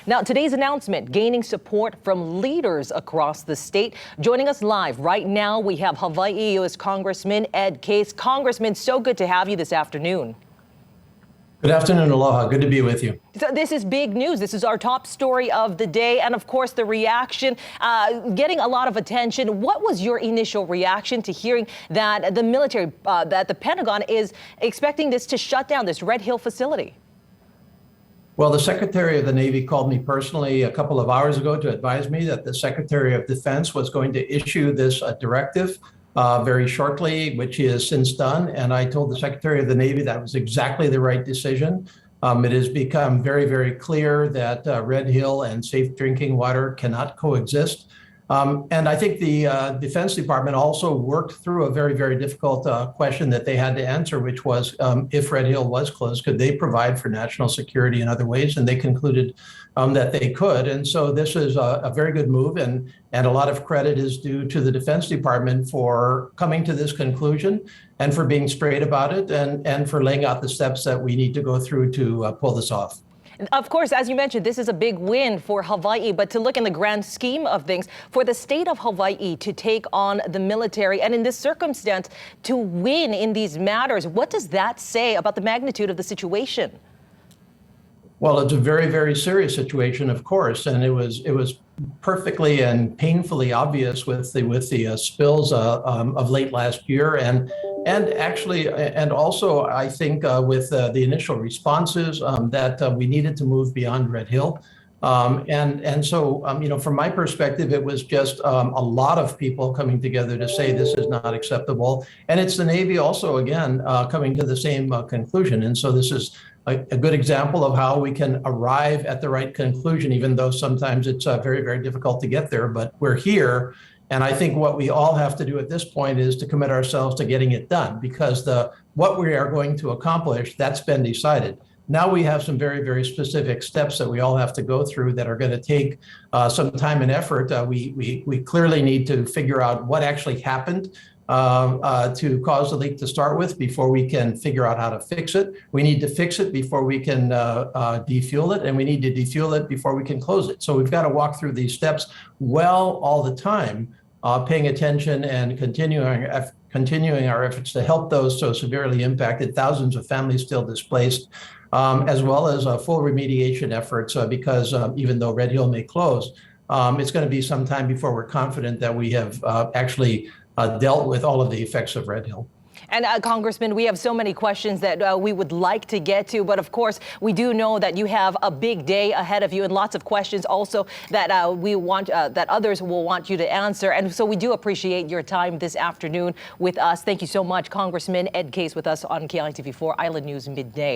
Now, today's announcement gaining support from leaders across the state. Joining us live right now, we have Hawaii U.S. Congressman Ed Case. Congressman, so good to have you this afternoon. Good afternoon, aloha. Good to be with you. So this is big news. This is our top story of the day. And of course, the reaction getting a lot of attention. What was your initial reaction to hearing that the military, that the Pentagon is expecting this to shut down this Red Hill facility? Well, the Secretary of the Navy called me personally a couple of hours ago to advise me that the Secretary of Defense was going to issue this directive very shortly, which he has since done. And I told the Secretary of the Navy that was exactly the right decision. It has become very, very clear that Red Hill and safe drinking water cannot coexist. And I think the Defense Department also worked through a very, very difficult question that they had to answer, which was if Red Hill was closed, could they provide for national security in other ways? And they concluded that they could. And so this is a very good move. And a lot of credit is due to the Defense Department for coming to this conclusion and for being straight about it and for laying out the steps that we need to go through to pull this off. Of course, as you mentioned, this is a big win for Hawaii, but to look in the grand scheme of things, for the state of Hawaii to take on the military and in this circumstance to win in these matters, what does that say about the magnitude of the situation? Well, it's a very, very serious situation, of course, and it was perfectly and painfully obvious with the spills of late last year, and actually, and also I think with the initial responses that we needed to move beyond Red Hill, and so you know, from my perspective, it was just a lot of people coming together to say this is not acceptable, and it's the Navy also again coming to the same conclusion, and so this is a good example of how we can arrive at the right conclusion, even though sometimes it's very, very difficult to get there, but we're here. And I think what we all have to do at this point is to commit ourselves to getting it done, because what we are going to accomplish, that's been decided. Now we have some very, very specific steps that we all have to go through that are going to take some time and effort. We clearly need to figure out what actually happened to cause the leak to start with before we can figure out how to fix it. We need to fix it before we can defuel it, and we need to defuel it before we can close it. So we've got to walk through these steps well all the time, paying attention and continuing our efforts to help those so severely impacted, thousands of families still displaced, as well as full remediation efforts, because even though Red Hill may close, it's going to be some time before we're confident that we have actually dealt with all of the effects of Red Hill. And Congressman, we have so many questions that we would like to get to, but of course, we do know that you have a big day ahead of you and lots of questions also that we want, that others will want you to answer. And so we do appreciate your time this afternoon with us. Thank you so much, Congressman Ed Case with us on KLTV4 Island News Midday.